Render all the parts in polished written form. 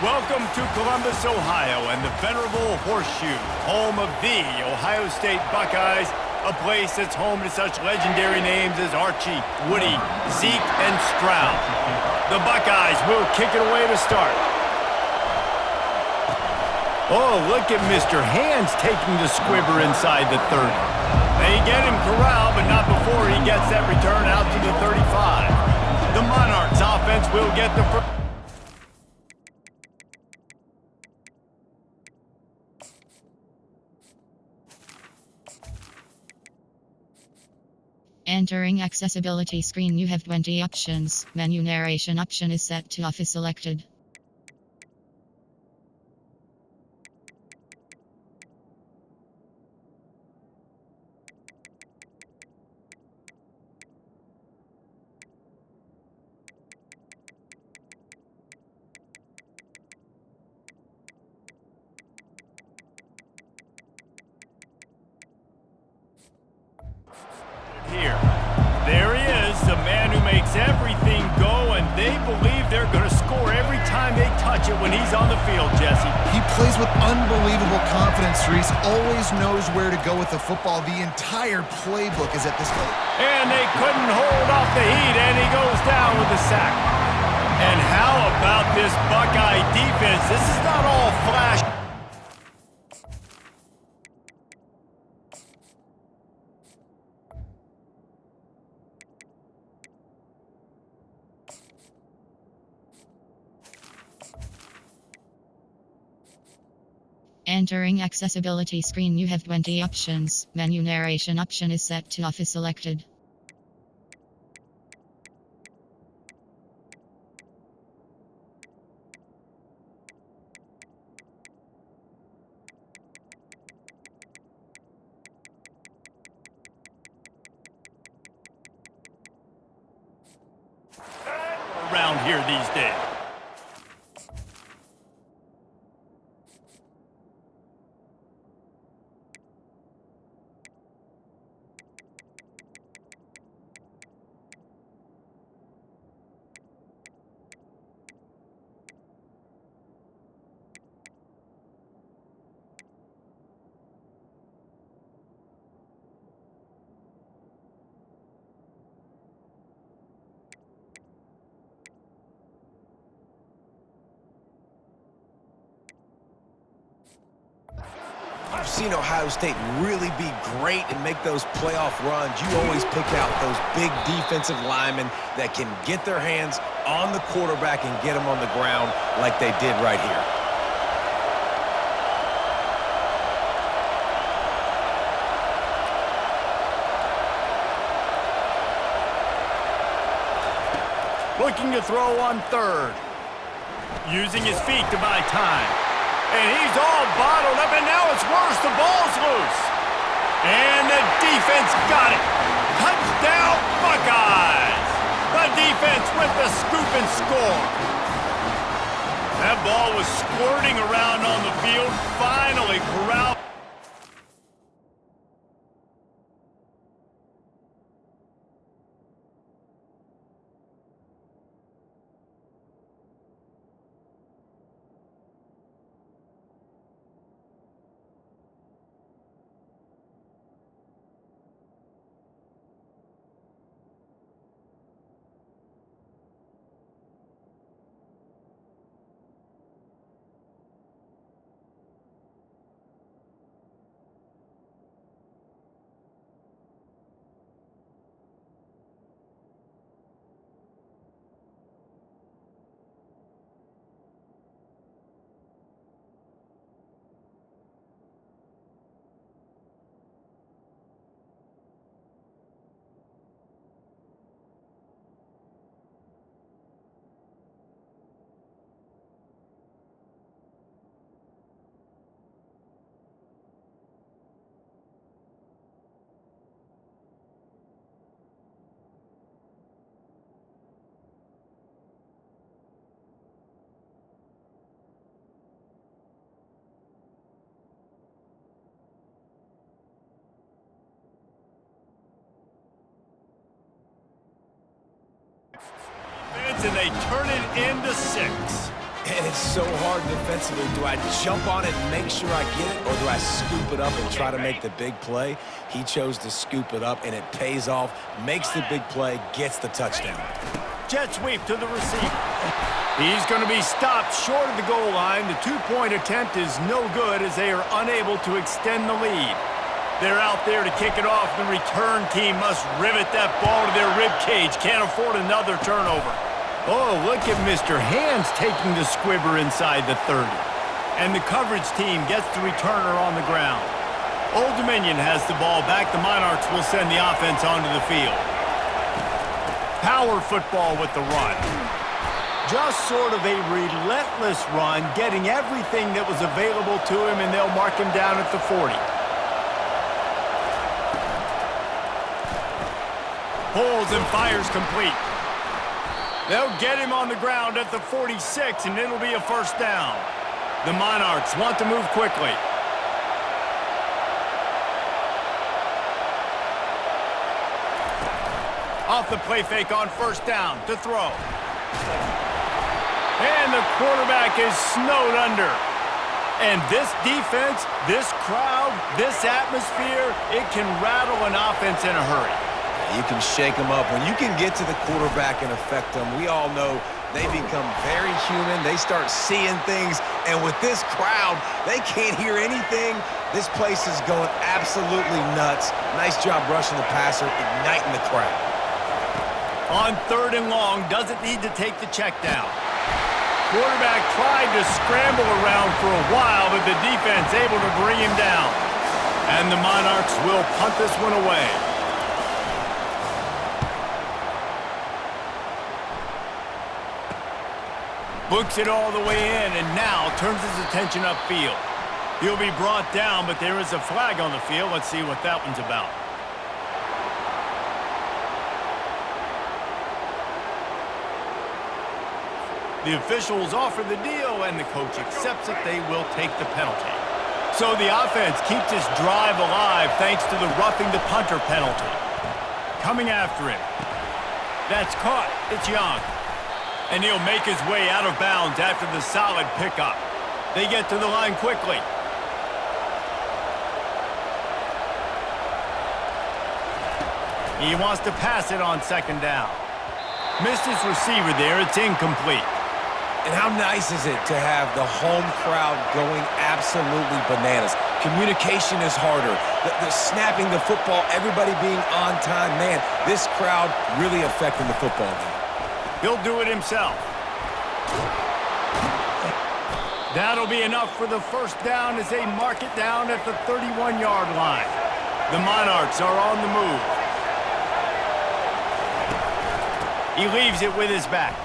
Welcome to Columbus, Ohio, and the venerable Horseshoe, home of the Ohio State Buckeyes, a place that's home to such legendary names as Archie, Woody, Zeke, and Stroud. The Buckeyes will kick it away to start. Oh, look at Mr. Hands taking the squibber inside the 30. They get him corralled, but not before he gets that return out to the 35. The Monarchs offense will get the first. Entering accessibility screen, you have 20 options. Menu narration option is set to off is selected. Here. There he is, the man who makes everything go, and they believe they're going to score every time they touch it when he's on the field, Jesse. He plays with unbelievable confidence, Reese. Always knows where to go with the football. The entire playbook is at this point. And they couldn't hold off the heat, and he goes down with the sack. And how about this Buckeye defense? This is not all flash. Entering accessibility screen, you have 20 options. Menu narration option is set to off is selected. Around here these days. I've seen Ohio State really be great and make those playoff runs. You always pick out those big defensive linemen that can get their hands on the quarterback and get him on the ground like they did right here. Looking to throw on third. Using his feet to buy time. And he's all bottled up, and now it's worse. The ball's loose. And the defense got it. Touchdown, Buckeyes. The defense with the scoop and score. That ball was squirting around on the field, finally corralled. And they turn it into 6. And it's so hard defensively. Do I jump on it and make sure I get it, or do I scoop it up and try to make the big play? He chose to scoop it up, and it pays off, makes the big play, gets the touchdown. Jet sweep to the receiver. He's going to be stopped short of the goal line. The two-point attempt is no good as they are unable to extend the lead. They're out there to kick it off. The return team must rivet that ball to their rib cage. Can't afford another turnover. Oh, look at Mr. Hands taking the squibber inside the 30. And the coverage team gets the returner on the ground. Old Dominion has the ball back. The Monarchs will send the offense onto the field. Power football with the run. Just sort of a relentless run, getting everything that was available to him, and they'll mark him down at the 40. Pulls and fires complete. They'll get him on the ground at the 46, and it'll be a first down. The Monarchs want to move quickly. Off the play fake on first down to throw. And the quarterback is snowed under. And this defense, this crowd, this atmosphere, it can rattle an offense in a hurry. You can shake them up. When you can get to the quarterback and affect them, we all know they become very human. They start seeing things. And with this crowd, they can't hear anything. This place is going absolutely nuts. Nice job rushing the passer, igniting the crowd. On third and long, doesn't need to take the check down. Quarterback tried to scramble around for a while, but the defense able to bring him down. And the Monarchs will punt this one away. Books it all the way in, and now turns his attention upfield. He'll be brought down, but there is a flag on the field. Let's see what that one's about. The officials offer the deal, and the coach accepts it. They will take the penalty. So the offense keeps this drive alive thanks to the roughing the punter penalty. Coming after him. That's caught. It's Young. And he'll make his way out of bounds after the solid pickup. They get to the line quickly. He wants to pass it on second down. Missed his receiver there. It's incomplete. And how nice is it to have the home crowd going absolutely bananas? Communication is harder. The snapping the football, everybody being on time. Man, this crowd really affecting the football game. He'll do it himself. That'll be enough for the first down as they mark it down at the 31-yard line. The Monarchs are on the move. He leaves it with his back.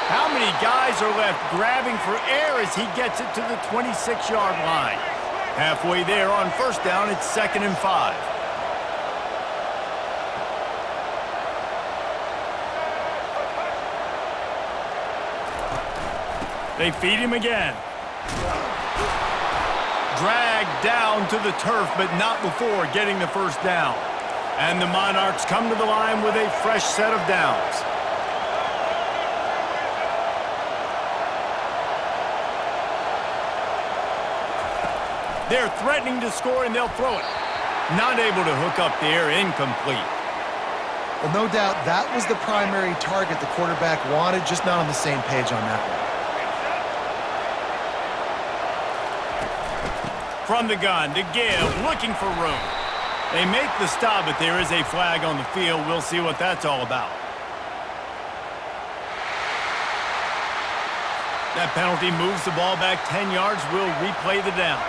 How many guys are left grabbing for air as he gets it to the 26-yard line? Halfway there on first down, it's 2nd and 5. They feed him again. Dragged down to the turf, but not before getting the first down. And the Monarchs come to the line with a fresh set of downs. They're threatening to score, and they'll throw it. Not able to hook up there, incomplete. Well, no doubt that was the primary target the quarterback wanted, just not on the same page on that one. From the gun to give, looking for room. They make the stop, but there is a flag on the field. We'll see what that's all about. That penalty moves the ball back 10 yards. We'll replay the down.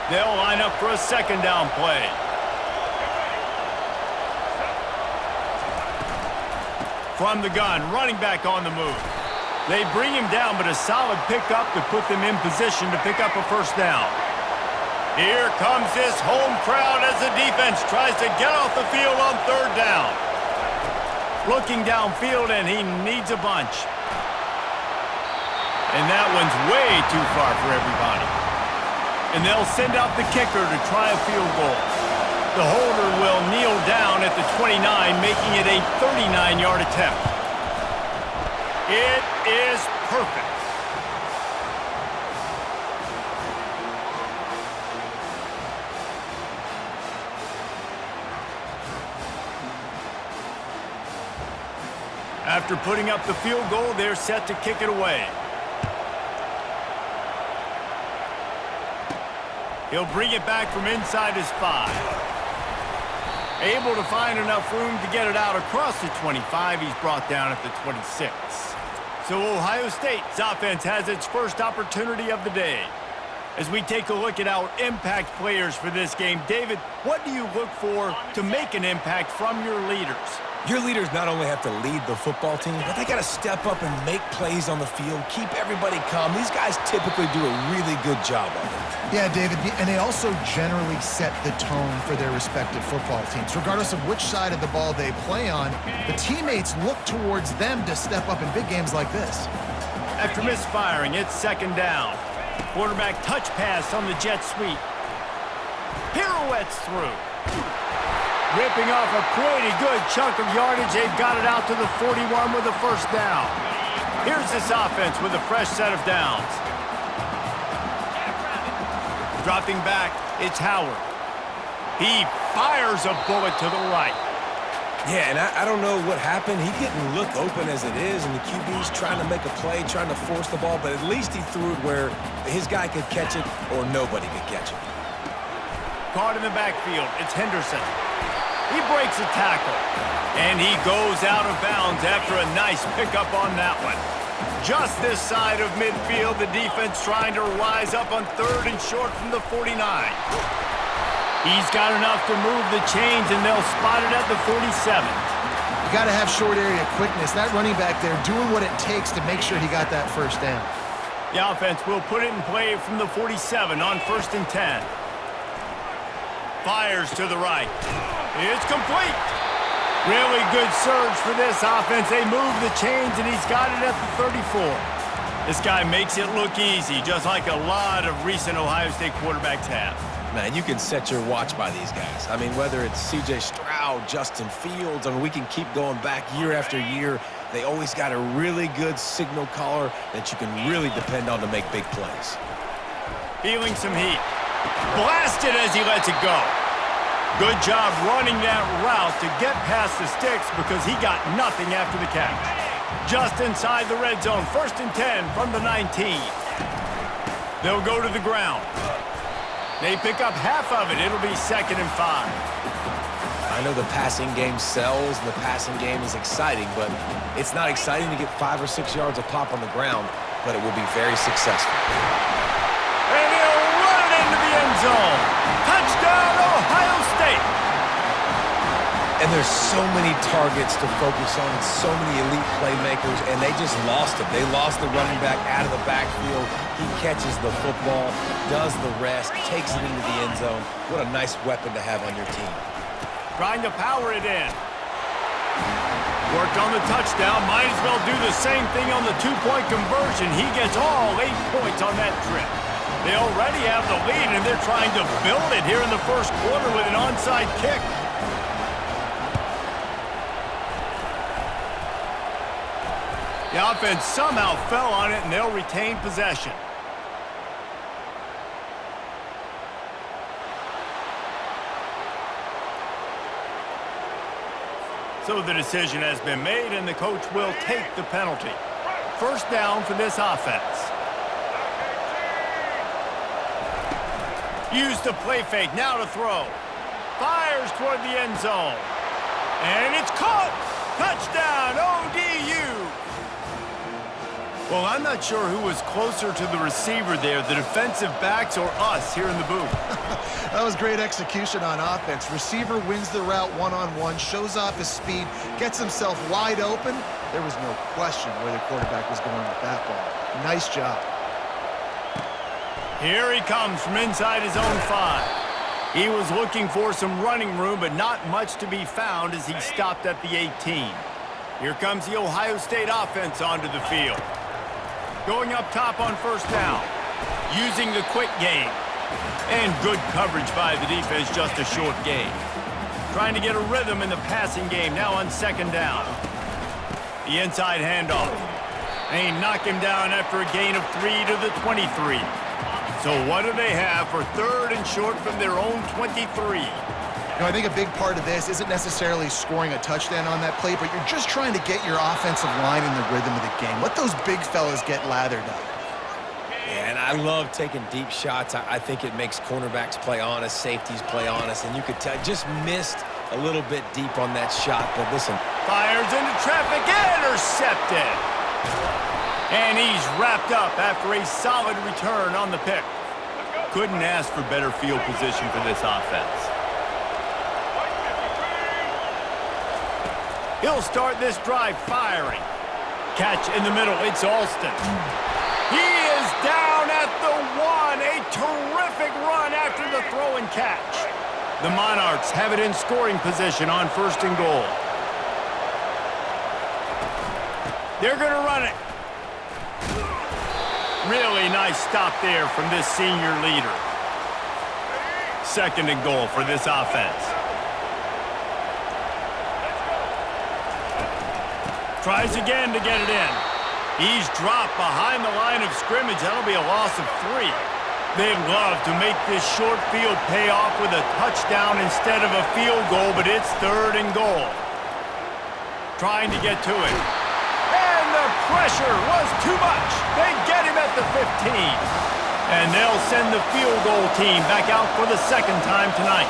They'll line up for a second down play. From the gun, running back on the move. They bring him down, but a solid pickup to put them in position to pick up a first down. Here comes this home crowd as the defense tries to get off the field on third down. Looking downfield, and he needs a bunch. And that one's way too far for everybody. And they'll send out the kicker to try a field goal. The holder will kneel down at the 29, making it a 39-yard attempt. It is perfect. After putting up the field goal, they're set to kick it away. He'll bring it back from inside his 5. Able to find enough room to get it out across the 25. He's brought down at the 26. So Ohio State's offense has its first opportunity of the day. As we take a look at our impact players for this game, David, what do you look for to make an impact from your leaders? Your leaders not only have to lead the football team, but they got to step up and make plays on the field, keep everybody calm. These guys typically do a really good job of it. Yeah, David, and they also generally set the tone for their respective football teams. Regardless of which side of the ball they play on, the teammates look towards them to step up in big games like this. After misfiring, it's second down. Quarterback touch pass on the jet sweep. Pirouettes through. Ripping off a pretty good chunk of yardage. They've got it out to the 41 with a first down. Here's this offense with a fresh set of downs. Dropping back, it's Howard. He fires a bullet to the right. Yeah, and I don't know what happened. He didn't look open as it is, and the QB's trying to make a play, trying to force the ball, but at least he threw it where his guy could catch it or nobody could catch it. Caught in the backfield, it's Henderson. He breaks a tackle, and he goes out of bounds after a nice pickup on that one. Just this side of midfield, the defense trying to rise up on third and short from the 49. He's got enough to move the chains, and they'll spot it at the 47. You got to have short area quickness. That running back there doing what it takes to make sure he got that first down. The offense will put it in play from the 47 on 1st and 10. Fires to the right. It's complete. Really good surge for this offense. They move the chains, and he's got it at the 34. This guy makes it look easy, just like a lot of recent Ohio State quarterbacks have. Man, you can set your watch by these guys. I mean, whether it's C.J. Stroud, Justin Fields, I mean, we can keep going back year after year. They always got a really good signal caller that you can really depend on to make big plays. Feeling some heat. Blasted as he lets it go. Good job running that route to get past the sticks because he got nothing after the catch. Just inside the red zone, 1st and 10 from the 19. They'll go to the ground. They pick up half of it. It'll be 2nd and 5. I know the passing game sells and the passing game is exciting, but it's not exciting to get 5 or 6 yards of pop on the ground, but it will be very successful. And he'll run it into the end zone. Touchdown, Ohio State. And there's so many targets to focus on and so many elite playmakers, and they just lost it. They lost the running back out of the backfield. He catches the football, does the rest, takes it into the end zone. What a nice weapon to have on your team. Trying to power it in. Worked on the touchdown. Might as well do the same thing on the 2-point conversion. He gets all 8 points on that trip. They already have the lead, and they're trying to build it here in the first quarter with an onside kick. The offense somehow fell on it, and they'll retain possession. So the decision has been made, and the coach will take the penalty. First down for this offense. Use the play fake, now to throw. Fires toward the end zone. And it's caught! Touchdown, ODU! Well, I'm not sure who was closer to the receiver there, the defensive backs or us here in the booth. That was great execution on offense. Receiver wins the route one-on-one, shows off his speed, gets himself wide open. There was no question where the quarterback was going with that ball. Nice job. Here he comes from inside his own 5. He was looking for some running room, but not much to be found as he stopped at the 18. Here comes the Ohio State offense onto the field. Going up top on first down. Using the quick game. And good coverage by the defense, just a short gain. Trying to get a rhythm in the passing game, now on second down. The inside handoff. They knock him down after a gain of 3 to the 23. So what do they have for third and short from their own 23? You know, I think a big part of this isn't necessarily scoring a touchdown on that play, but you're just trying to get your offensive line in the rhythm of the game. Let those big fellas get lathered up. Yeah, and I love taking deep shots. I think it makes cornerbacks play honest, safeties play honest, and you could tell just missed a little bit deep on that shot. But listen, Fires into traffic, intercepted. And he's wrapped up after a solid return on the pick. Couldn't ask for better field position for this offense. He'll start this drive firing. Catch in the middle, it's Alston. He is down at the 1. A terrific run after the throw and catch. The Monarchs have it in scoring position on 1st and goal. They're going to run it. Really nice stop there from this senior leader. 2nd and goal for this offense. Tries again to get it in. He's dropped behind the line of scrimmage. That'll be a loss of 3. They'd love to make this short field pay off with a touchdown instead of a field goal, but it's 3rd and goal. Trying to get to it. And the pressure was too much. They get him at the 15. And they'll send the field goal team back out for the 2nd time tonight.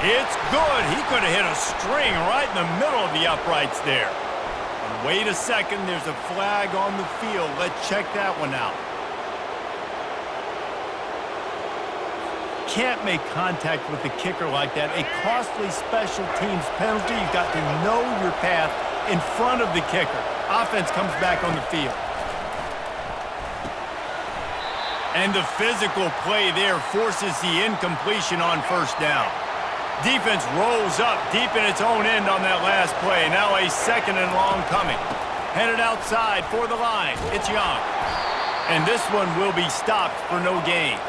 It's good. He could have hit a string right in the middle of the uprights there. And wait a second, there's a flag on the field. Let's check that one out. Can't make contact with the kicker like that. A costly special teams penalty. You've got to know your path in front of the kicker. Offense comes back on the field. And the physical play there forces the incompletion on 1st down. Defense rolls up deep in its own end on that last play. Now a 2nd and long coming. Headed outside for the line. It's Young. And this one will be stopped for no gain.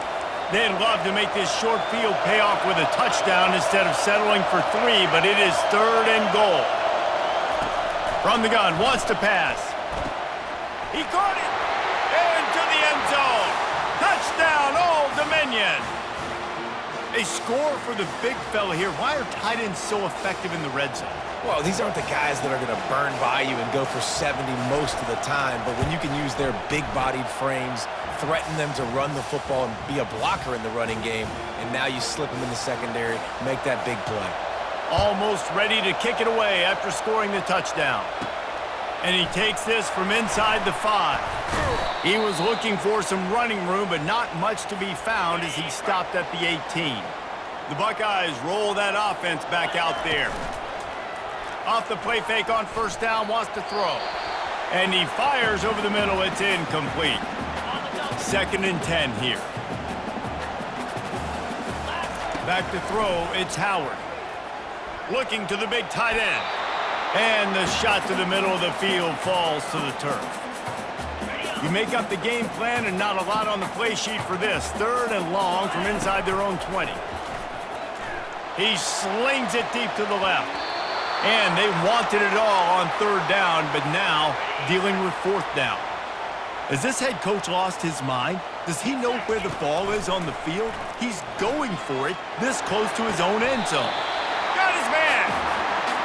They'd love to make this short field pay off with a touchdown instead of settling for 3, but it is 3rd and goal. From the gun, wants to pass. He caught it. Into the end zone. Touchdown, Old Dominion. A score for the big fella here. Why are tight ends so effective in the red zone? well, these aren't the guys that are going to burn by you and go for 70 most of the time, but when you can use their big-bodied frames, threaten them to run the football and be a blocker in the running game, and now you slip them in the secondary, make that big play. Almost ready to kick it away after scoring the touchdown. And he takes this from inside the 5. He was looking for some running room, but not much to be found as he stopped at the 18. The Buckeyes roll that offense back out there. Off the play fake on first down, wants to throw. And he fires over the middle, it's incomplete. 2nd and 10 here. Back to throw, it's Howard. Looking to the big tight end. And the shot to the middle of the field falls to the turf. You make up the game plan and not a lot on the play sheet for this. 3rd and long from inside their own 20. He slings it deep to the left. And they wanted it all on 3rd down, but now dealing with 4th down. Has this head coach lost his mind? Does he know where the ball is on the field? He's going for it this close to his own end zone. Got his man!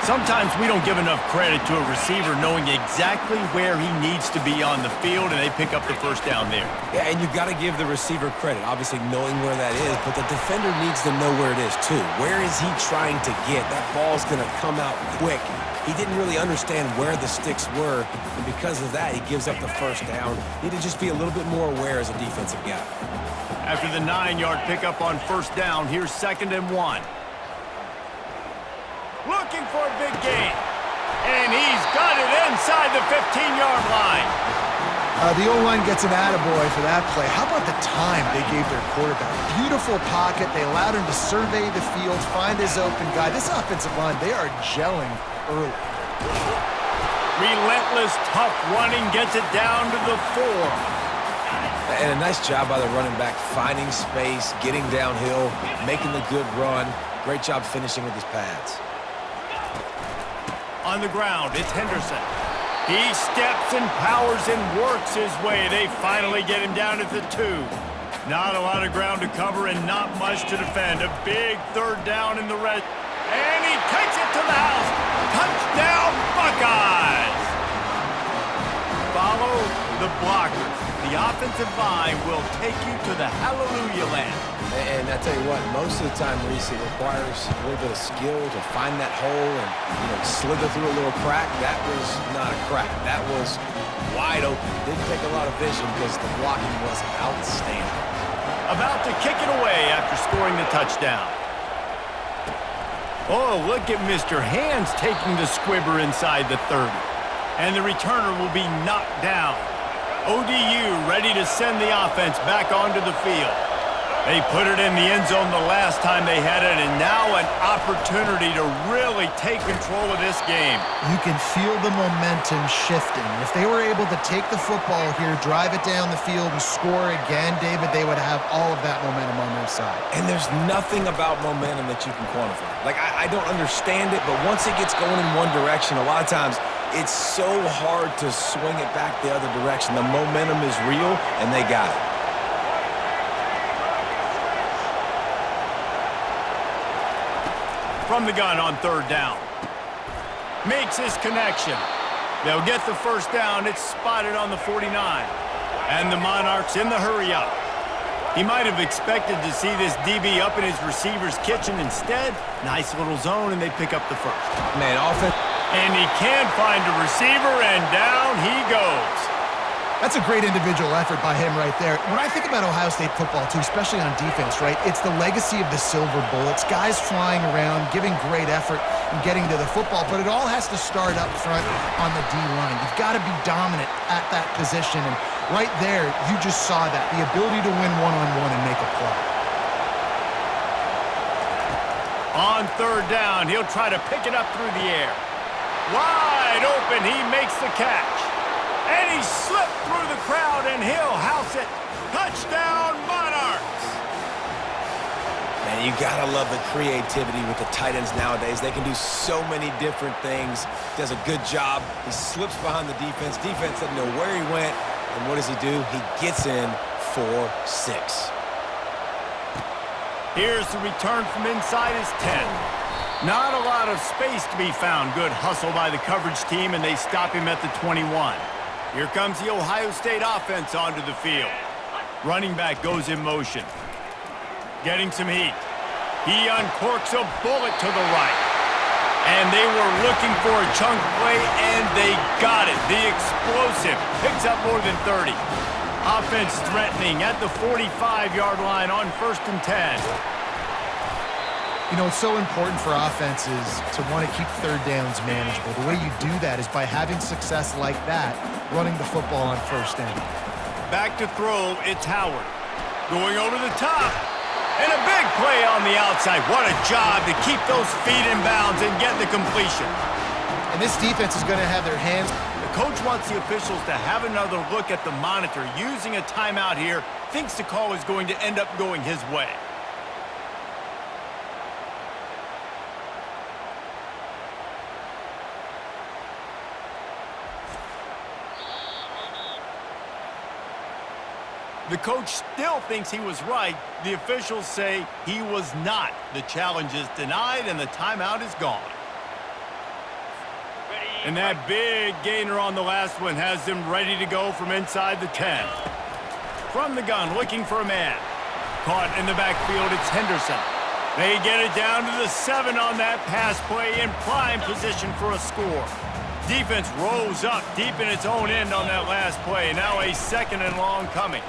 Sometimes we don't give enough credit to a receiver knowing exactly where he needs to be on the field, and they pick up the first down there. Yeah, and you got to give the receiver credit, obviously knowing where that is, but the defender needs to know where it is too. Where is he trying to get? That ball's going to come out quick. He didn't really understand where the sticks were, and because of that, he gives up the first down. Need to just be a little bit more aware as a defensive guy. After the 9-yard pickup on first down, here's 2nd and 1. Looking for a big gain. And he's got it inside the 15-yard line. The O-line gets an attaboy for that play. How about the time they gave their quarterback? Beautiful pocket. They allowed him to survey the field, find his open guy. This offensive line, they are gelling early. Relentless, tough running gets it down to the 4. And a nice job by the running back, finding space, getting downhill, making the good run. Great job finishing with his pads. On the ground, it's Henderson. He steps and powers and works his way. They finally get him down at the 2. Not a lot of ground to cover and not much to defend. A big third down in the red. And he takes it to the house. Touchdown, Buckeyes! Follow the blockers. The offensive line will take you to the hallelujah land. And I tell you what, most of the time, Reese, it requires a little bit of skill to find that hole and, slither through a little crack. That was not a crack. That was wide open. Didn't take a lot of vision because the blocking was outstanding. About to kick it away after scoring the touchdown. Oh, look at Mr. Hands taking the squibber inside the 30. And the returner will be knocked down. ODU ready to send the offense back onto the field. They put it in the end zone the last time they had it, and now an opportunity to really take control of this game. You can feel the momentum shifting. If they were able to take the football here, drive it down the field, and score again, David, they would have all of that momentum on their side. And there's nothing about momentum that you can quantify. Like, I don't understand it, but once it gets going in one direction, a lot of times it's so hard to swing it back the other direction. The momentum is real, and they got it. From the gun on third down. Makes his connection. They'll get the first down. It's spotted on the 49. And the Monarchs in the hurry up. He might have expected to see this DB up in his receiver's kitchen. Instead, nice little zone, and they pick up the first. Man, offense. And he can find a receiver, and down he goes. That's a great individual effort by him right there. When I think about Ohio State football, too, especially on defense, right, it's the legacy of the Silver Bullets, guys flying around, giving great effort and getting to the football, but it all has to start up front on the D-line. You've got to be dominant at that position, and right there, you just saw that, the ability to win one-on-one and make a play. On third down, he'll try to pick it up through the air. Wide open, he makes the catch. And he slipped through the crowd, and he'll house it. Touchdown, Monarchs! Man, you gotta love the creativity with the tight ends nowadays. They can do so many different things. Does a good job. He slips behind the defense. Defense doesn't know where he went. And what does he do? He gets in for 6. Here's the return from inside his 10. Not a lot of space to be found. Good hustle by the coverage team, and they stop him at the 21. Here comes the Ohio State offense onto the field. Running back goes in motion. Getting some heat. He uncorks a bullet to the right. And they were looking for a chunk play, and they got it. The explosive picks up more than 30. Offense threatening at the 45-yard line on 1st and 10. You know, it's so important for offenses to want to keep third downs manageable. The way you do that is by having success like that, running the football on first down. Back to throw, it's Howard. Going over the top. And a big play on the outside. What a job to keep those feet in bounds and get the completion. And this defense is going to have their hands. The coach wants the officials to have another look at the monitor. Using a timeout here, thinks the call is going to end up going his way. The coach still thinks he was right. The officials say he was not. The challenge is denied, and the timeout is gone. And that big gainer on the last one has them ready to go from inside the 10. From the gun, looking for a man. Caught in the backfield, it's Henderson. They get it down to the 7 on that pass play in prime position for a score. Defense rolls up deep in its own end on that last play. Now a 2nd and long coming.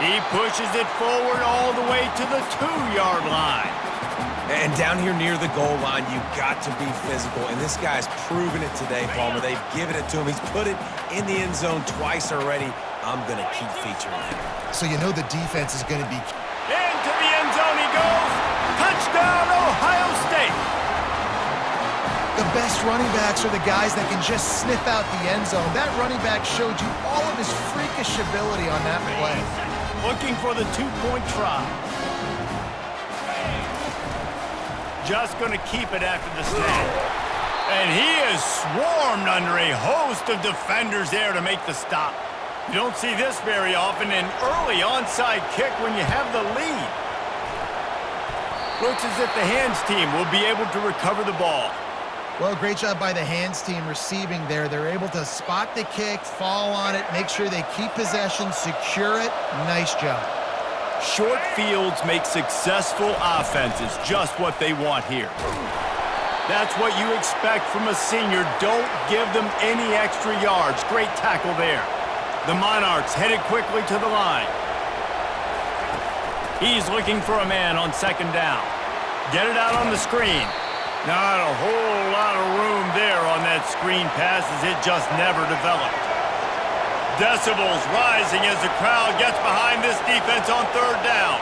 He pushes it forward all the way to the 2-yard line. And down here near the goal line, you've got to be physical. And this guy's proven it today, Palmer. They've given it to him. He's put it in the end zone twice already. I'm going to keep featuring him. So you know the defense is going to be... Into the end zone he goes. Touchdown, Ohio State. The best running backs are the guys that can just sniff out the end zone. That running back showed you all of his freakish ability on that play. Looking for the 2-point try. just going to keep it after the snap. And he is swarmed under a host of defenders there to make the stop. You don't see this very often, an early onside kick when you have the lead. Looks as if the hands team will be able to recover the ball. Well, great job by the hands team receiving there. They're able to spot the kick, fall on it, make sure they keep possession, secure it. Nice job. Short fields make successful offenses just what they want here. That's what you expect from a senior. Don't give them any extra yards. Great tackle there. The Monarchs headed quickly to the line. He's looking for a man on second down. Get it out on the screen. Not a whole lot of room there on that screen pass as it just never developed. Decibels rising as the crowd gets behind this defense on third down.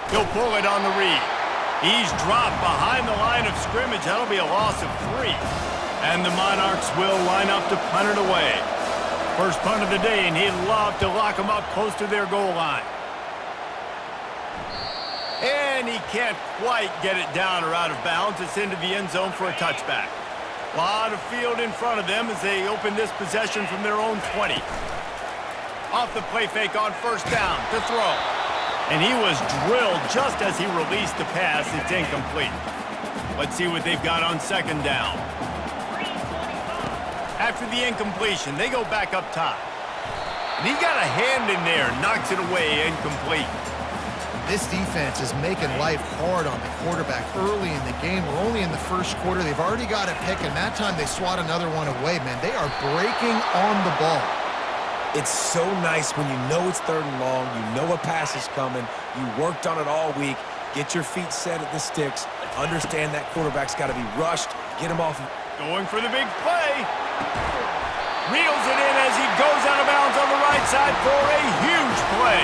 He'll pull it on the read. He's dropped behind the line of scrimmage. That'll be a loss of 3. And the Monarchs will line up to punt it away. First punt of the day, and he'd love to lock them up close to their goal line. And he can't quite get it down or out of bounds. It's into the end zone for a touchback. A lot of field in front of them as they open this possession from their own 20. Off the play fake on first down to throw. And he was drilled just as he released the pass. It's incomplete. Let's see what they've got on second down. After the incompletion, they go back up top. And he got a hand in there, knocks it away, incomplete. This defense is making life hard on the quarterback early in the game. We're only in the first quarter. They've already got a pick, and that time they swat another one away, man. They are breaking on the ball. It's so nice when you know it's third and long, you know a pass is coming, you worked on it all week, get your feet set at the sticks, understand that quarterback's got to be rushed, get him off. Going for the big play. Reels it in as he goes out of bounds on the right side for a huge play.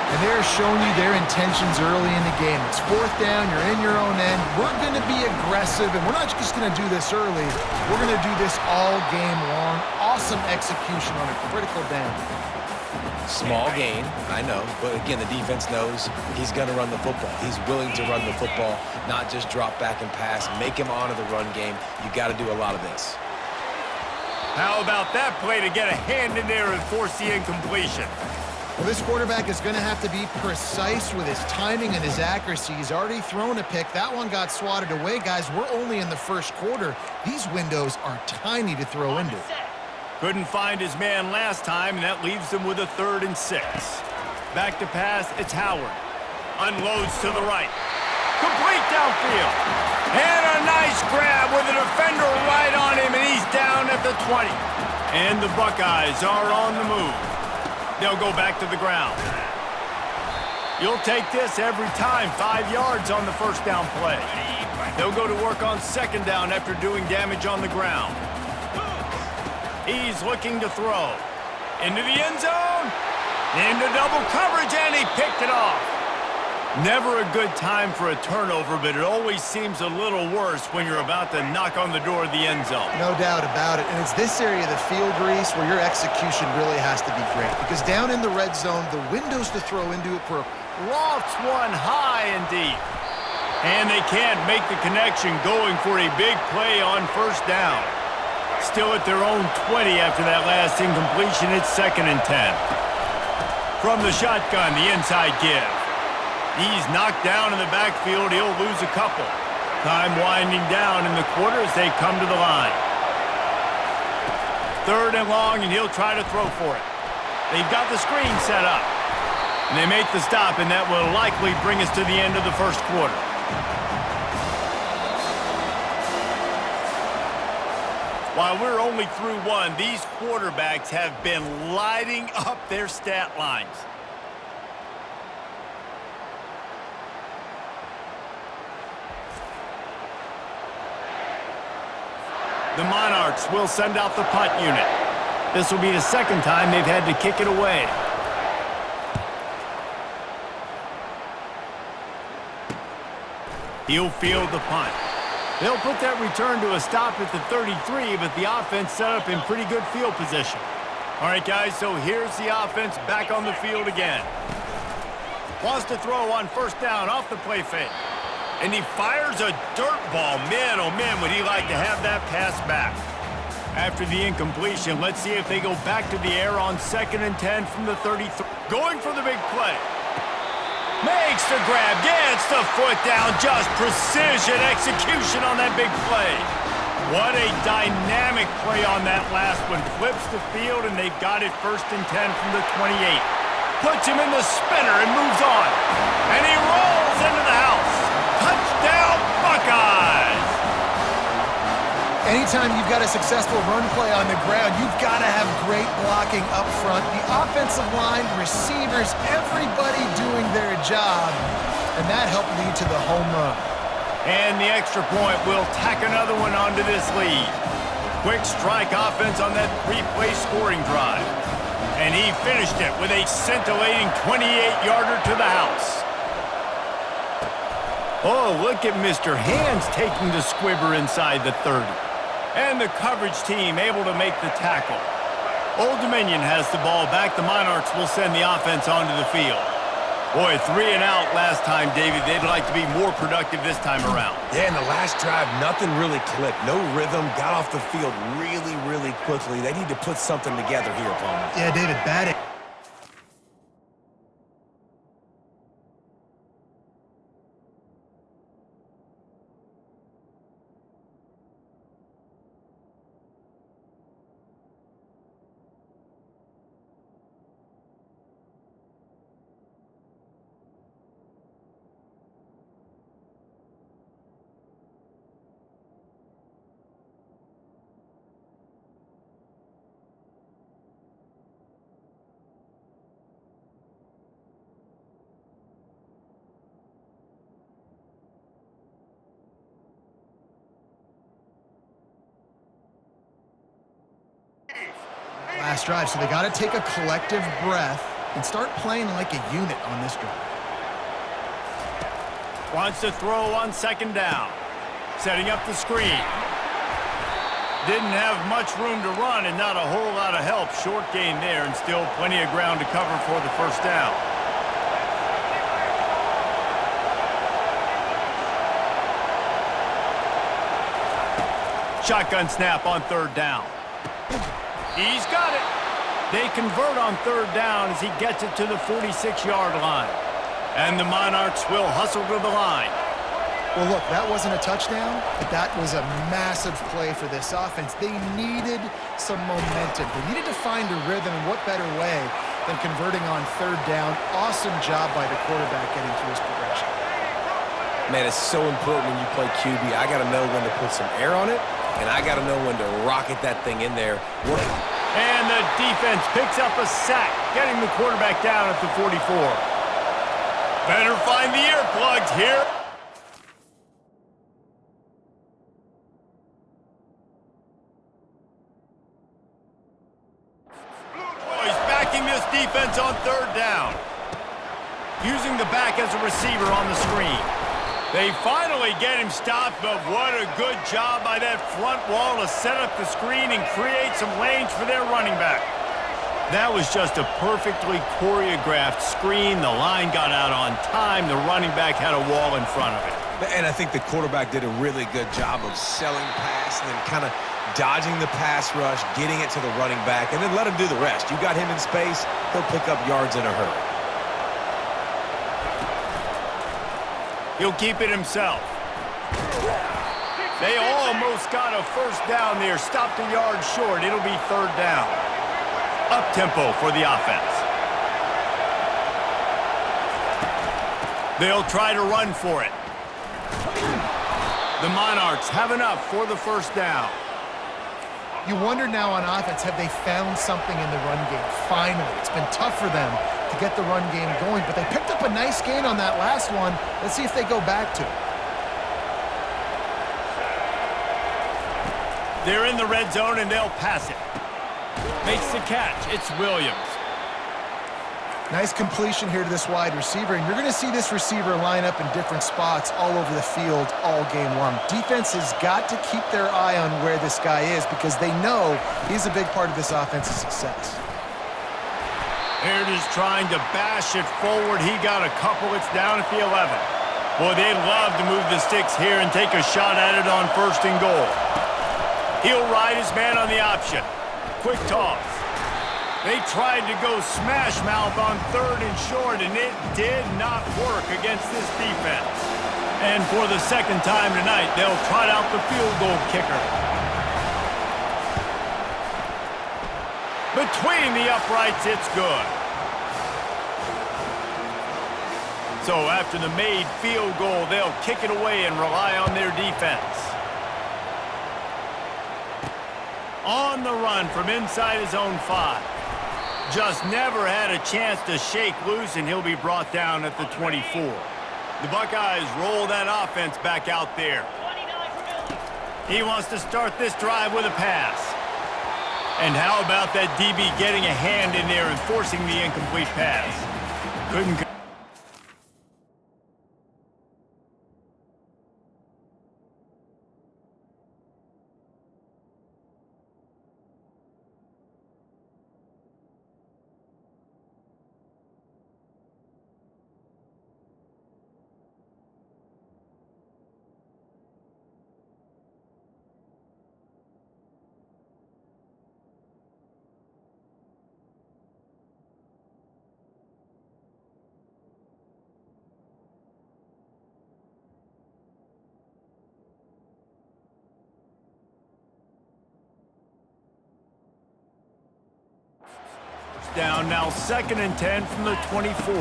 And they're showing you their intentions early in the game. It's fourth down, you're in your own end. We're going to be aggressive, and we're not just going to do this early. We're going to do this all game long. Awesome execution on a critical down. Small gain, I know, but again, the defense knows he's going to run the football. He's willing to run the football, not just drop back and pass, make him honor the run game. You got to do a lot of this. How about that play to get a hand in there and force the incompletion? Well, this quarterback is going to have to be precise with his timing and his accuracy. He's already thrown a pick. That one got swatted away. Guys, we're only in the first quarter. These windows are tiny to throw into. Couldn't find his man last time, and that leaves them with a 3rd and 6. Back to pass, it's Howard. Unloads to the right. Complete downfield. And a nice grab with a defender right on him, and he's down at the 20. And the Buckeyes are on the move. They'll go back to the ground. You'll take this every time. 5 yards on the first down play. They'll go to work on second down after doing damage on the ground. He's looking to throw. Into the end zone. Into double coverage, and he picked it off. Never a good time for a turnover, but it always seems a little worse when you're about to knock on the door of the end zone. No doubt about it. And it's this area of the field, Reese, where your execution really has to be great. Because down in the red zone, the windows to throw into it for Lofts one high and deep. And they can't make the connection going for a big play on first down. Still at their own 20 after that last incompletion. It's 2nd and 10. From the shotgun, the inside give. He's knocked down in the backfield. He'll lose a couple. Time winding down in the quarter as they come to the line. 3rd and long, and he'll try to throw for it. They've got the screen set up. And they make the stop, and that will likely bring us to the end of the first quarter. While we're only through one, these quarterbacks have been lighting up their stat lines. The Monarchs will send out the punt unit. This will be the 2nd time they've had to kick it away. He'll field the punt. They'll put that return to a stop at the 33, but the offense set up in pretty good field position. All right, guys, so here's the offense back on the field again. Wants to throw on first down off the play fake. And he fires a dirt ball. Man, oh man, would he like to have that pass back. After the incompletion, let's see if they go back to the air on 2nd and 10 from the 33. Going for the big play. Makes the grab, gets the foot down, just precision execution on that big play. What a dynamic play on that last one. Flips the field, and they've got it 1st and 10 from the 28. Puts him in the spinner and moves on. And he rolls into the house. Touchdown, Buckeyes! Anytime you've got a successful run play on the ground, you've got to have great blocking up front. The offensive line, receivers, everybody doing their job, and that helped lead to the home run. And the extra point will tack another one onto this lead. Quick strike offense on that 3-play scoring drive. And he finished it with a scintillating 28-yarder to the house. Oh, look at Mr. Hands taking the squibber inside the 30. And the coverage team able to make the tackle. Old Dominion has the ball back. The Monarchs will send the offense onto the field. Boy, 3 and out last time, David. They'd like to be more productive this time around. Yeah, in the last drive, nothing really clicked. No rhythm, got off the field really, really quickly. They need to put something together here, Palmer. Yeah, David, bad. Last drive, so they got to take a collective breath and start playing like a unit on this drive. Wants to throw on 2nd down. Setting up the screen. Didn't have much room to run and not a whole lot of help. Short gain there and still plenty of ground to cover for the 1st down. Shotgun snap on 3rd down. He's got it. They convert on 3rd down as he gets it to the 46-yard line. And the Monarchs will hustle to the line. Well, look, that wasn't a touchdown, but that was a massive play for this offense. They needed some momentum. They needed to find a rhythm, and what better way than converting on 3rd down. Awesome job by the quarterback getting through his progression. Man, it's so important when you play QB. I got to know when to put some air on it, and I got to know when to rocket that thing in there. And the defense picks up a sack, getting the quarterback down at the 44. Better find the earplugs here. Boys backing this defense on 3rd down. Using the back as a receiver on the screen. They finally get him stopped, but what a good job by that front wall to set up the screen and create some lanes for their running back. That was just a perfectly choreographed screen. The line got out on time. The running back had a wall in front of it. And I think the quarterback did a really good job of selling pass and then kind of dodging the pass rush, getting it to the running back, and then let him do the rest. You got him in space, he'll pick up yards in a hurry. He'll keep it himself. They almost got a 1st down there. Stopped a yard short. It'll be 3rd down. Up-tempo for the offense. They'll try to run for it. The Monarchs have enough for the 1st down. You wonder now on offense, have they found something in the run game? Finally, it's been tough for them to get the run game going, but they picked up a nice gain on that last one. Let's see if they go back to it. They're in the red zone, and they'll pass it. Makes the catch. It's Williams. Nice completion here to this wide receiver, and you're going to see this receiver line up in different spots all over the field all game long. Defense has got to keep their eye on where this guy is because they know he's a big part of this offense's success. They're just trying to bash it forward. He got a couple. It's down at the 11. Boy, they'd love to move the sticks here and take a shot at it on 1st and goal. He'll ride his man on the option. Quick toss. They tried to go smash mouth on 3rd and short, and it did not work against this defense. And for the 2nd time tonight, they'll trot out the field goal kicker. Between the uprights, it's good. So after the made field goal, they'll kick it away and rely on their defense. On the run from inside his own 5. Just never had a chance to shake loose, and he'll be brought down at the 24. The Buckeyes roll that offense back out there. He wants to start this drive with a pass. And how about that DB getting a hand in there and forcing the incomplete pass? Couldn't. Down now, 2nd and 10 from the 24.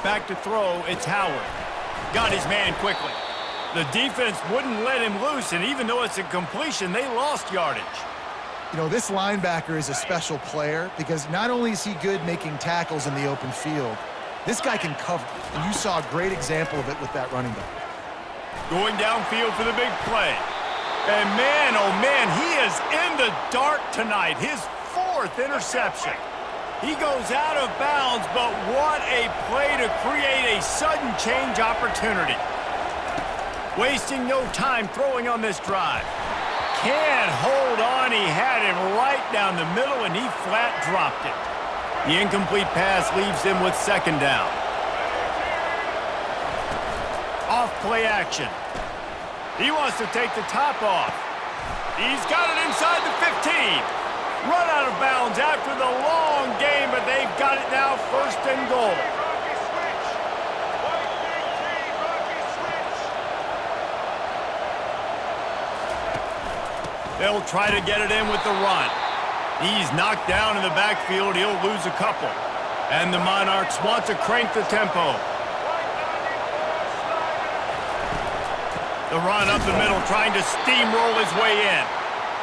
Back to throw, it's Howard. Got his man quickly. The defense wouldn't let him loose, and even though it's a completion, they lost yardage. You know, this linebacker is a special player because not only is he good making tackles in the open field, this guy can cover. And you saw a great example of it with that running back. Going downfield for the big play. And man, oh man, he is in the dark tonight. His 4th interception. He goes out of bounds, but what a play to create a sudden change opportunity. Wasting no time throwing on this drive. Can't hold on. He had him right down the middle, and he flat dropped it. The incomplete pass leaves them with 2nd down. Off play action. He wants to take the top off. He's got it inside the 15. Run out of bounds after the long game, but they've got it now 1st and goal. They'll try to get it in with the run. He's knocked down in the backfield. He'll lose a couple. And the Monarchs want to crank the tempo. The run up the middle, trying to steamroll his way in.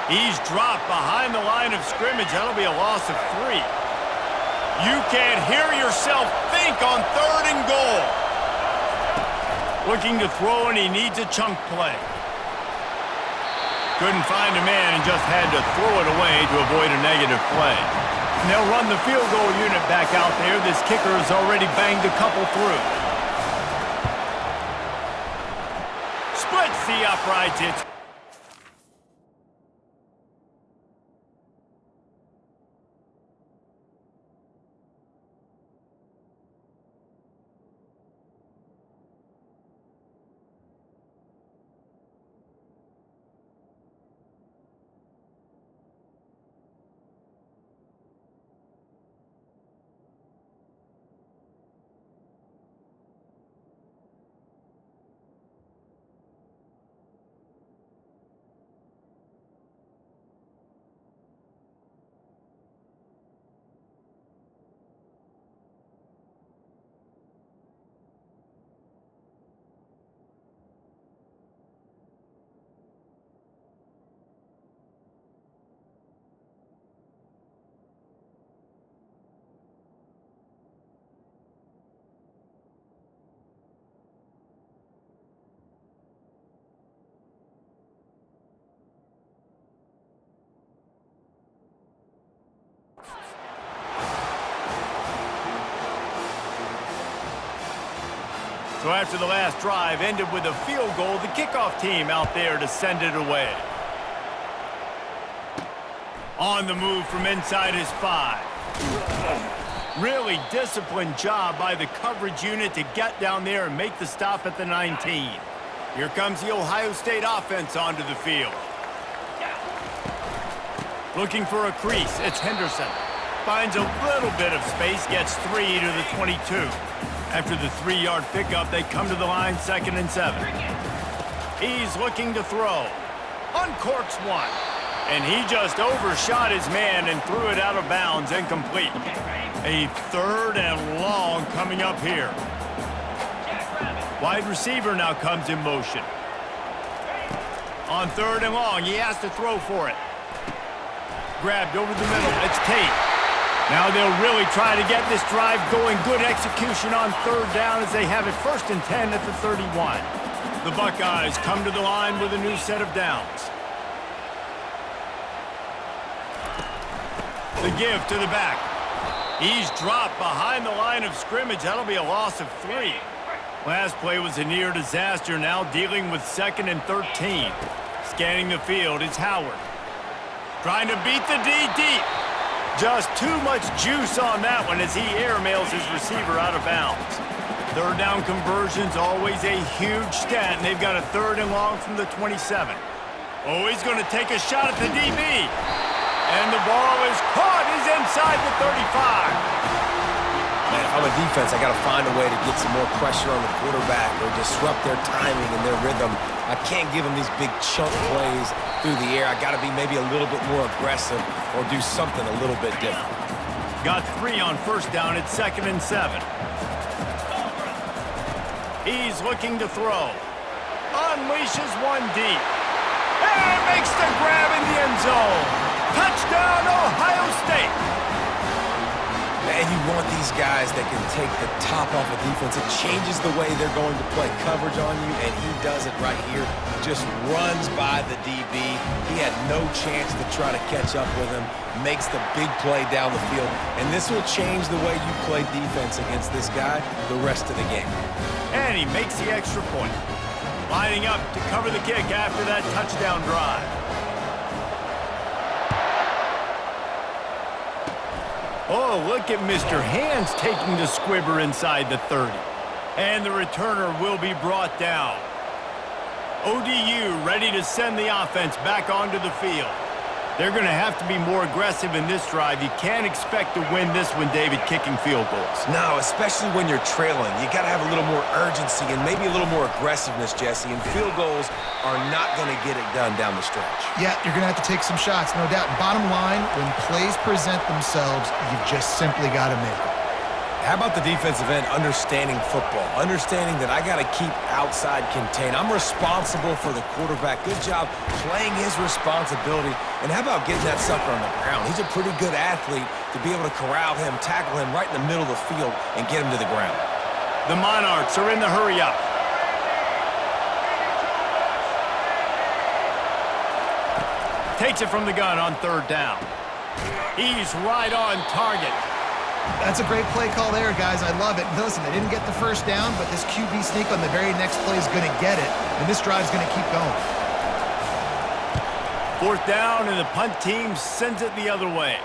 He's dropped behind the line of scrimmage. That'll be a loss of 3. You can't hear yourself think on 3rd and goal. Looking to throw, and he needs a chunk play. Couldn't find a man and just had to throw it away to avoid a negative play. And they'll run the field goal unit back out there. This kicker has already banged a couple through. Splits the uprights. It's So after the last drive ended with a field goal, the kickoff team out there to send it away. On the move from inside his 5. Really disciplined job by the coverage unit to get down there and make the stop at the 19. Here comes the Ohio State offense onto the field. Looking for a crease, it's Henderson. Finds a little bit of space, gets 3 to the 22. After the 3-yard pickup, they come to the line 2nd and 7. He's looking to throw. Uncorks one. And he just overshot his man and threw it out of bounds, incomplete. A 3rd and long coming up here. Wide receiver now comes in motion. On 3rd and long, he has to throw for it. Grabbed over the middle, it's Tate. Now they'll really try to get this drive going. Good execution on 3rd down as they have it 1st and 10 at the 31. The Buckeyes come to the line with a new set of downs. The give to the back. He's dropped behind the line of scrimmage. That'll be a loss of 3. Last play was a near disaster. Now dealing with 2nd and 13. Scanning the field is Howard. Trying to beat the D deep. Just too much juice on that one as he airmails his receiver out of bounds. 3rd down conversion's always a huge stat, and they've got a 3rd and long from the 27. Oh, he's going to take a shot at the DB. And the ball is caught. He's inside the 35. Man, if I'm a defense, I got to find a way to get some more pressure on the quarterback or disrupt their timing and their rhythm. I can't give them these big chunk plays through the air. I got to be maybe a little bit more aggressive or do something a little bit different. Got 3 on 1st down at 2nd and 7. He's looking to throw. Unleashes one deep. And makes the grab in the end zone. Touchdown, Ohio State. Man, you want these guys that can take the top off a defense. It changes the way they're going to play coverage on you, and he does it right here. Just runs by the DB. He had no chance to try to catch up with him. Makes the big play down the field. And this will change the way you play defense against this guy the rest of the game. And he makes the extra point. Lining up to cover the kick after that touchdown drive. Oh, look at Mr. Hands taking the squibber inside the 30. And the returner will be brought down. ODU ready to send the offense back onto the field. They're going to have to be more aggressive in this drive. You can't expect to win this one, David, kicking field goals. No, especially when you're trailing. You got to have a little more urgency and maybe a little more aggressiveness, Jesse. And field goals are not going to get it done down the stretch. Yeah, you're going to have to take some shots, no doubt. Bottom line, when plays present themselves, you've just simply got to make them. How about the defensive end understanding football, understanding that I got to keep outside contained. I'm responsible for the quarterback. Good job playing his responsibility. And how about getting that sucker on the ground? He's a pretty good athlete to be able to corral him, tackle him right in the middle of the field, and get him to the ground. The Monarchs are in the hurry up. Takes it from the gun on 3rd down. He's right on target. That's a great play call there, guys. I love it. Listen, they didn't get the 1st down, but this QB sneak on the very next play is going to get it, and this drive's going to keep going. 4th down, and the punt team sends it the other way.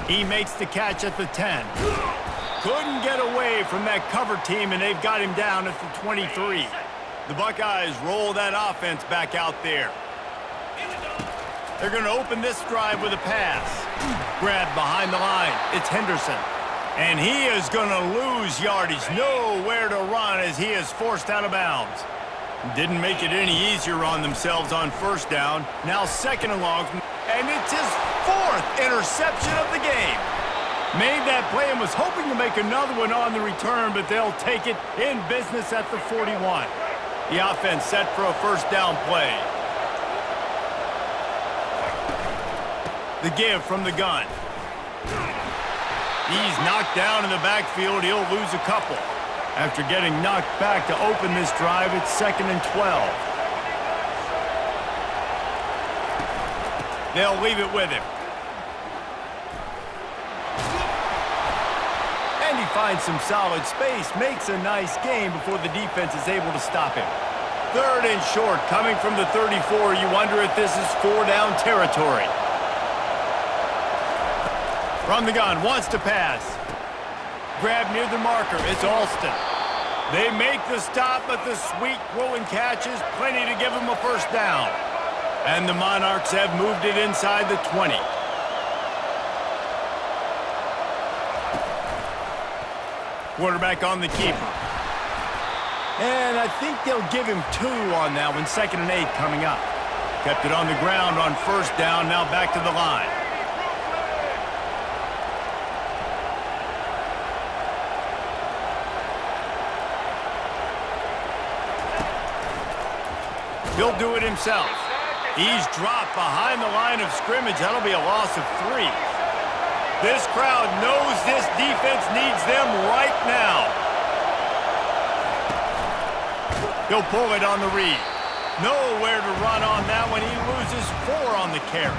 He makes the catch at the 10. Couldn't get away from that cover team, and they've got him down at the 23. The Buckeyes roll that offense back out there. They're going to open this drive with a pass. Grabbed behind the line. It's Henderson. And he is going to lose yardage. Nowhere to run as he is forced out of bounds. Didn't make it any easier on themselves on 1st down. Now 2nd and long. And it's his 4th interception of the game. Made that play and was hoping to make another one on the return, but they'll take it in business at the 41. The offense set for a 1st down play. The give from the gun. He's knocked down in the backfield. He'll lose a couple. After getting knocked back to open this drive, it's 2nd and 12. They'll leave it with him. And he finds some solid space, makes a nice game before the defense is able to stop him. 3rd and short, coming from the 34. You wonder if this is 4-down territory. From the gun, wants to pass. Grab near the marker, it's Alston. They make the stop, but the sweet throw and catch is plenty to give them a first down. And the Monarchs have moved it inside the 20. Quarterback on the keeper. And I think they'll give him 2 on that one, 2nd and 8 coming up. Kept it on the ground on first down, now back to the line. He'll do it himself. He's dropped behind the line of scrimmage. That'll be a loss of 3. This crowd knows this defense needs them right now. He'll pull it on the read. Nowhere to run on that one. He loses 4 on the carry.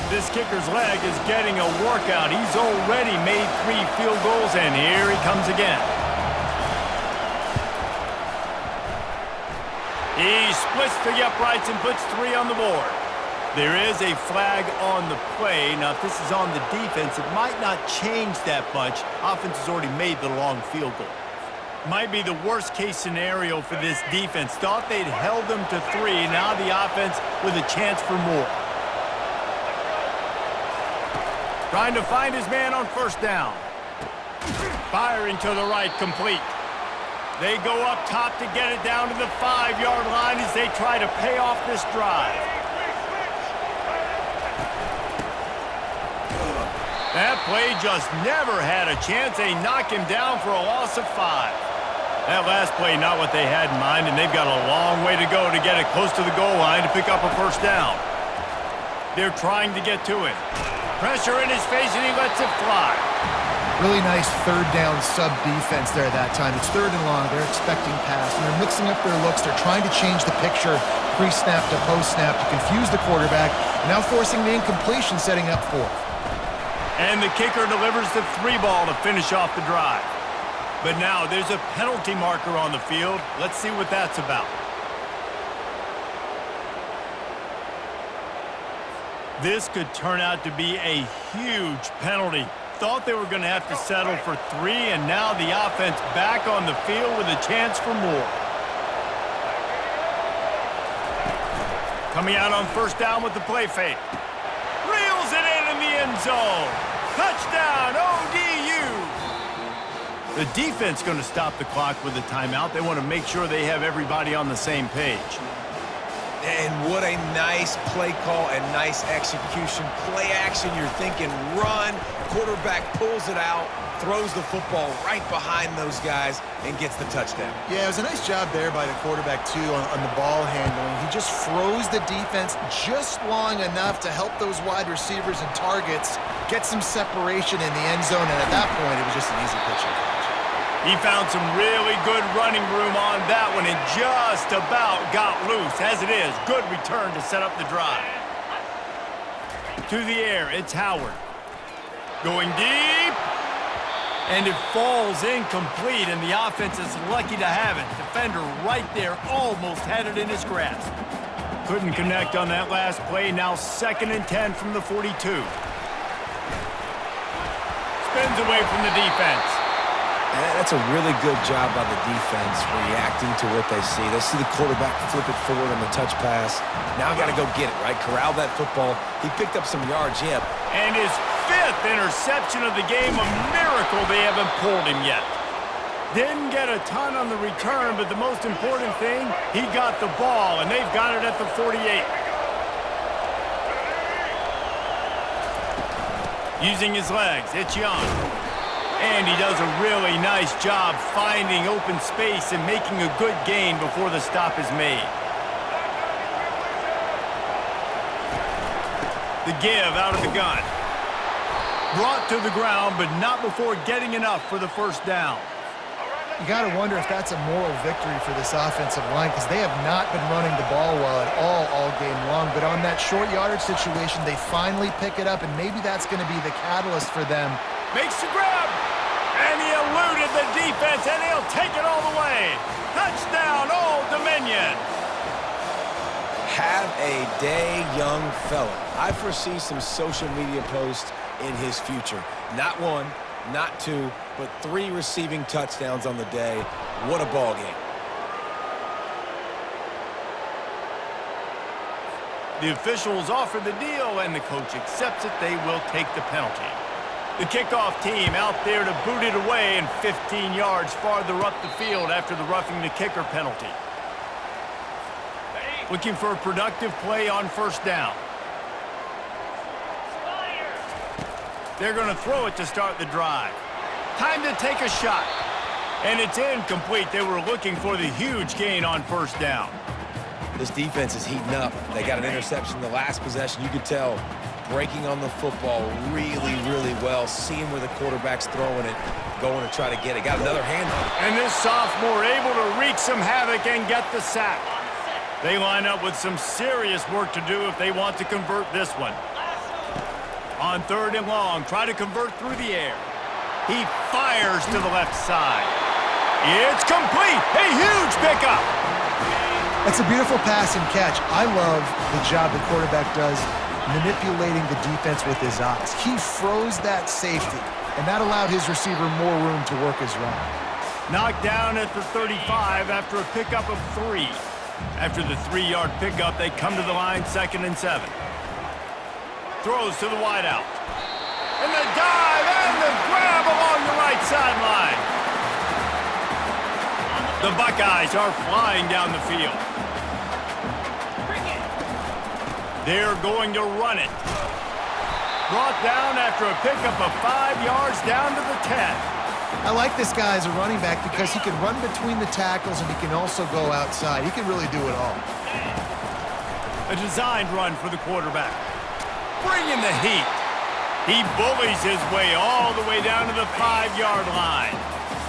This kicker's leg is getting a workout. He's already made 3 field goals, and here he comes again. He splits the uprights and puts 3 on the board. There is a flag on the play. Now, if this is on the defense, it might not change that much. Offense has already made the long field goal. Might be the worst-case scenario for this defense. Thought they'd held them to 3. Now the offense with a chance for more. Trying to find his man on first down. Firing to the right, complete. They go up top to get it down to the 5-yard line as they try to pay off this drive. That play just never had a chance. They knock him down for a loss of 5. That last play, not what they had in mind, and they've got a long way to go to get it close to the goal line to pick up a first down. They're trying to get to him. Pressure in his face, and he lets it fly. Really nice third down sub defense there that time. It's 3rd and long. They're expecting pass, and they're mixing up their looks. They're trying to change the picture pre-snap to post-snap to confuse the quarterback, and now forcing the incompletion, setting up 4th. And the kicker delivers the 3 ball to finish off the drive. But now there's a penalty marker on the field. Let's see what that's about. This could turn out to be a huge penalty. Thought they were going to have to settle for 3, and now the offense back on the field with a chance for more. Coming out on first down with the play fake. Reels it in the end zone. Touchdown, ODU. The defense going to stop the clock with a timeout. They want to make sure they have everybody on the same page. And what a nice play call and nice execution. Play action, you're thinking run. Quarterback pulls it out, throws the football right behind those guys, and gets the touchdown. Yeah, it was a nice job there by the quarterback, too, on the ball handling. He just froze the defense just long enough to help those wide receivers and targets get some separation in the end zone, and at that point, it was just an easy pitching catch. He found some really good running room on that one and just about got loose. As it is, good return to set up the drive. To the air, it's Howard. Going deep. And it falls incomplete, and the offense is lucky to have it. Defender right there almost had it in his grasp. Couldn't connect on that last play. Now 2nd and 10 from the 42. Spins away from the defense. That's a really good job by the defense reacting to what they see. They see the quarterback flip it forward on the touch pass. Now got to go get it, right? Corral that football. He picked up some yards, yeah. And his 5th interception of the game, a miracle they haven't pulled him yet. Didn't get a ton on the return, but the most important thing, he got the ball, and they've got it at the 48. Using his legs, it's Young. And he does a really nice job finding open space and making a good gain before the stop is made. The give out of the gun. Brought to the ground, but not before getting enough for the first down. You got to wonder if that's a moral victory for this offensive line, because they have not been running the ball well at all game long. But on that short yardage situation, they finally pick it up, and maybe that's going to be the catalyst for them. Makes the grab, and he eluded the defense, and he'll take it all the way. Touchdown, Old Dominion. Have a day, young fella. I foresee some social media posts in his future. Not one, not two, but 3 receiving touchdowns on the day. What a ball game. The officials offer the deal, and the coach accepts it. They will take the penalty. The kickoff team out there to boot it away and 15 yards farther up the field after the roughing the kicker penalty. Looking for a productive play on first down. They're going to throw it to start the drive. Time to take a shot. And it's incomplete. They were looking for the huge gain on first down. This defense is heating up. They got an interception the last possession. You could tell breaking on the football really, really well, seeing where the quarterback's throwing it, going to try to get it. Got another handoff. And this sophomore able to wreak some havoc and get the sack. They line up with some serious work to do if they want to convert this one. On 3rd and long, try to convert through the air. He fires to the left side. It's complete. A huge pickup. That's a beautiful pass and catch. I love the job the quarterback does manipulating the defense with his eyes. He froze that safety, and that allowed his receiver more room to work his route. Knocked down at the 35 after a pickup of 3. After the 3-yard pickup, they come to the line 2nd and 7. Throws to the wideout. And the dive and the grab along the right sideline. The Buckeyes are flying down the field. They're going to run it. Brought down after a pickup of 5 yards down to the 10. I like this guy as a running back because he can run between the tackles and he can also go outside. He can really do it all. A designed run for the quarterback. Bringing the heat. He bullies his way all the way down to the 5-yard line.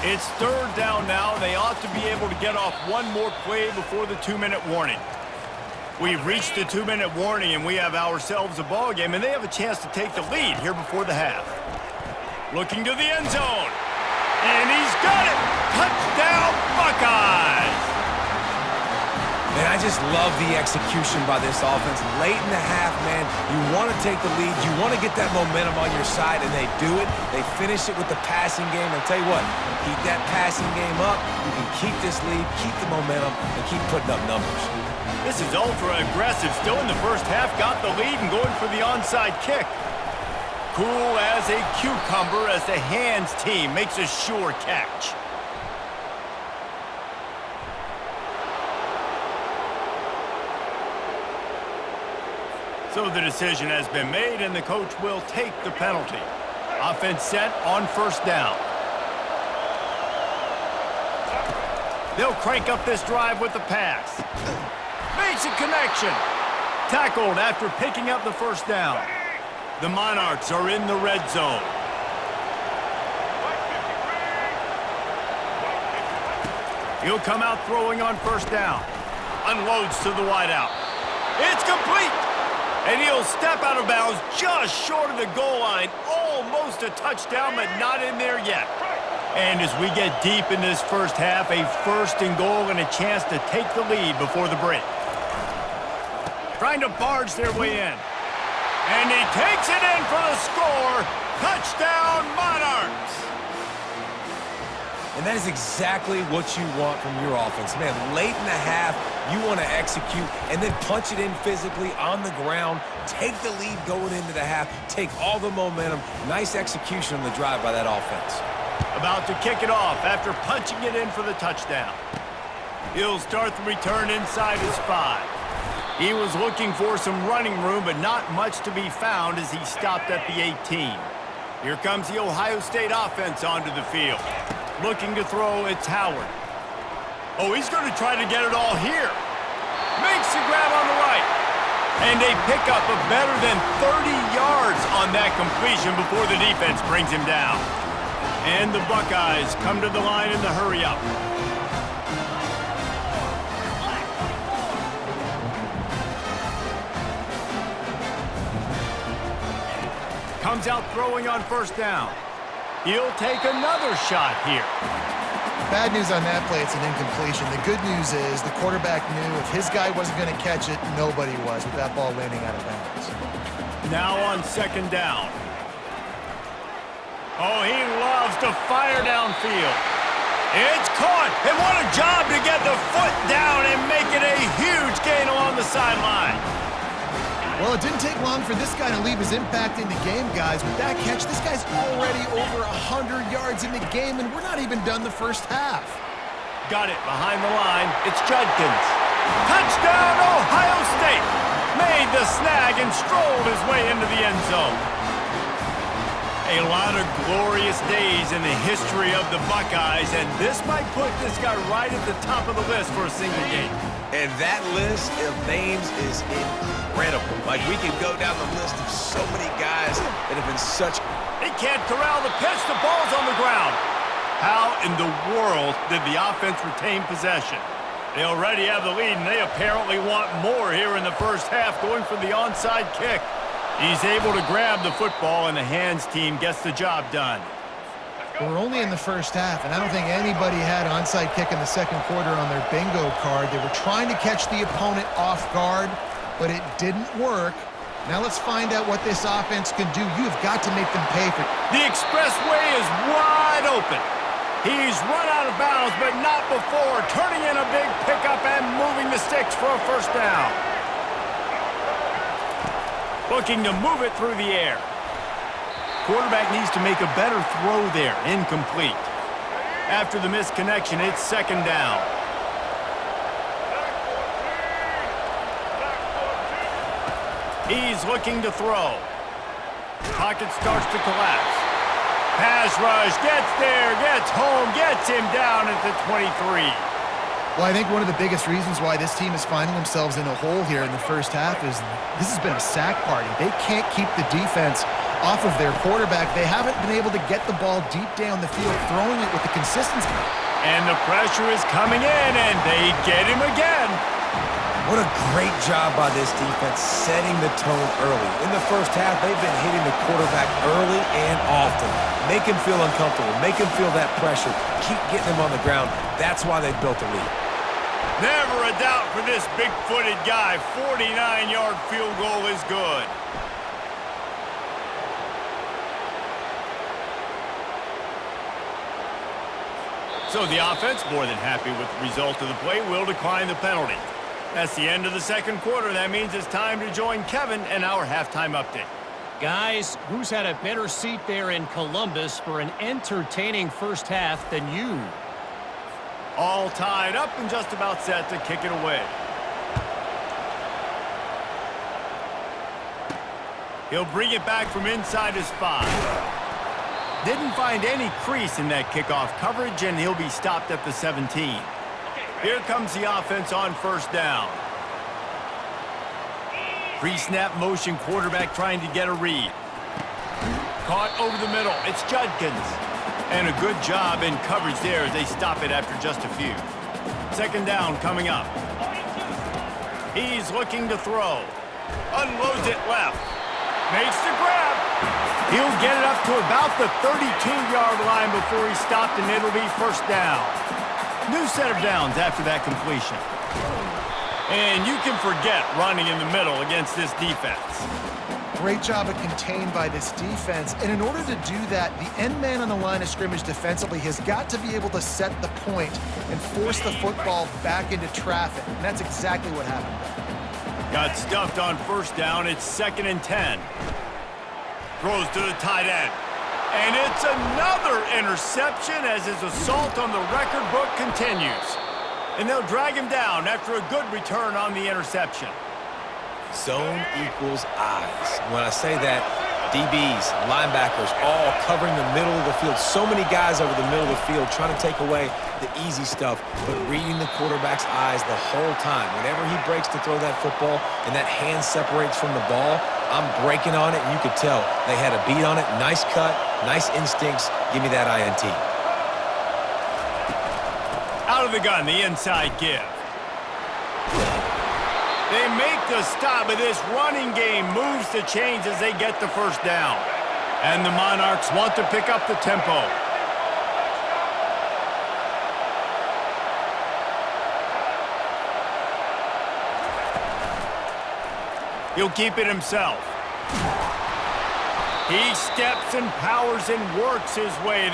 It's 3rd down now. They ought to be able to get off one more play before the 2-minute warning. We've reached the 2-minute warning, and we have ourselves a ball game, and they have a chance to take the lead here before the half. Looking to the end zone. And he's got it! Touchdown, Buckeyes! Man, I just love the execution by this offense. Late in the half, man, you want to take the lead. You want to get that momentum on your side, and they do it. They finish it with the passing game. I'll tell you what, keep that passing game up. You can keep this lead, keep the momentum, and keep putting up numbers. This is ultra-aggressive. Still in the first half, got the lead and going for the onside kick. Cool as a cucumber as the hands team makes a sure catch. So the decision has been made, and the coach will take the penalty. Offense set on first down. They'll crank up this drive with the pass. Makes a connection. Tackled after picking up the first down. The Monarchs are in the red zone. He'll come out throwing on first down. Unloads to the wideout. It's complete. And he'll step out of bounds just short of the goal line. Almost a touchdown, but not in there yet. And as we get deep in this first half, a 1st and goal and a chance to take the lead before the break. Trying to barge their way in. And he takes it in for the score. Touchdown, Monarchs! And that is exactly what you want from your offense. Man, late in the half, you want to execute and then punch it in physically on the ground, take the lead going into the half, take all the momentum. Nice execution on the drive by that offense. About to kick it off after punching it in for the touchdown. He'll start the return inside his 5. He was looking for some running room, but not much to be found as he stopped at the 18. Here comes the Ohio State offense onto the field. Looking to throw, it's Howard. Oh, he's going to try to get it all here. Makes the grab on the right. And a pickup of better than 30 yards on that completion before the defense brings him down. And the Buckeyes come to the line in the hurry-up. Comes out throwing on first down. He'll take another shot here. Bad news on that play, it's an incompletion. The good news is the quarterback knew if his guy wasn't going to catch it, nobody was with that ball landing out of bounds. Now on 2nd down. Oh, he loves to fire downfield. It's caught, and what a job to get the foot down and make it a huge gain along the sideline. Well, it didn't take long for this guy to leave his impact in the game, guys. With that catch, this guy's already over 100 yards in the game, and we're not even done the first half. Got it behind the line. It's Judkins. Touchdown, Ohio State. Made the snag and strolled his way into the end zone. A lot of glorious days in the history of the Buckeyes, and this might put this guy right at the top of the list for a single game. And that list of names is incredible. Like, we can go down the list of so many guys that have been such... He can't corral the pitch. The ball's on the ground. How in the world did the offense retain possession? They already have the lead, and they apparently want more here in the first half, going for the onside kick. He's able to grab the football, and the hands team gets the job done. We're only in the first half, and I don't think anybody had onside kick in the second quarter on their bingo card. They were trying to catch the opponent off guard, but it didn't work. Now let's find out what this offense can do. You've got to make them pay for it. The expressway is wide open. He's run out of bounds, but not before turning in a big pickup and moving the sticks for a first down. Looking to move it through the air. Quarterback needs to make a better throw there. Incomplete. After the missed connection, it's second down. He's looking to throw. Pocket starts to collapse. Pass rush, gets there, gets home, gets him down at the 23. Well, I think one of the biggest reasons why this team is finding themselves in a hole here in the first half is this has been a sack party. They can't keep the defense off of their quarterback. They haven't been able to get the ball deep down the field, throwing it with the consistency. And the pressure is coming in, and they get him again. What a great job by this defense setting the tone early. In the first half, they've been hitting the quarterback early and often. Make him feel uncomfortable. Make him feel that pressure. Keep getting him on the ground. That's why they've built a lead. Never a doubt for this big-footed guy. 49-yard field goal is good. So the offense, more than happy with the result of the play, will decline the penalty. That's the end of the second quarter. That means it's time to join Kevin and our halftime update. Guys, who's had a better seat there in Columbus for an entertaining first half than you? All tied up and just about set to kick it away. He'll bring it back from inside his 5. Didn't find any crease in that kickoff coverage, and he'll be stopped at the 17. Here comes the offense on first down. Pre-snap motion, quarterback trying to get a read. Caught over the middle. It's Judkins. And a good job in coverage there as they stop it after just a few. Second down coming up. He's looking to throw. Unloads it left. Makes the grab. He'll get it up to about the 32-yard line before he's stopped, and it'll be first down. New set of downs after that completion. And you can forget running in the middle against this defense. Great job of contained by this defense. And in order to do that, the end man on the line of scrimmage defensively has got to be able to set the point and force the football back into traffic. And that's exactly what happened. Got stuffed on first down. It's 2nd and 10. Throws to the tight end. And it's another interception as his assault on the record book continues. And they'll drag him down after a good return on the interception. Zone equals eyes. When I say that, DBs, linebackers, all covering the middle of the field. So many guys over the middle of the field trying to take away the easy stuff, but reading the quarterback's eyes the whole time. Whenever he breaks to throw that football and that hand separates from the ball, I'm breaking on it, and you could tell they had a beat on it. Nice cut, nice instincts. Give me that INT. Out of the gun, the inside give. They make the stop, but this running game moves the chains as they get the first down. And the Monarchs want to pick up the tempo. He'll keep it himself. He steps and powers and works his way.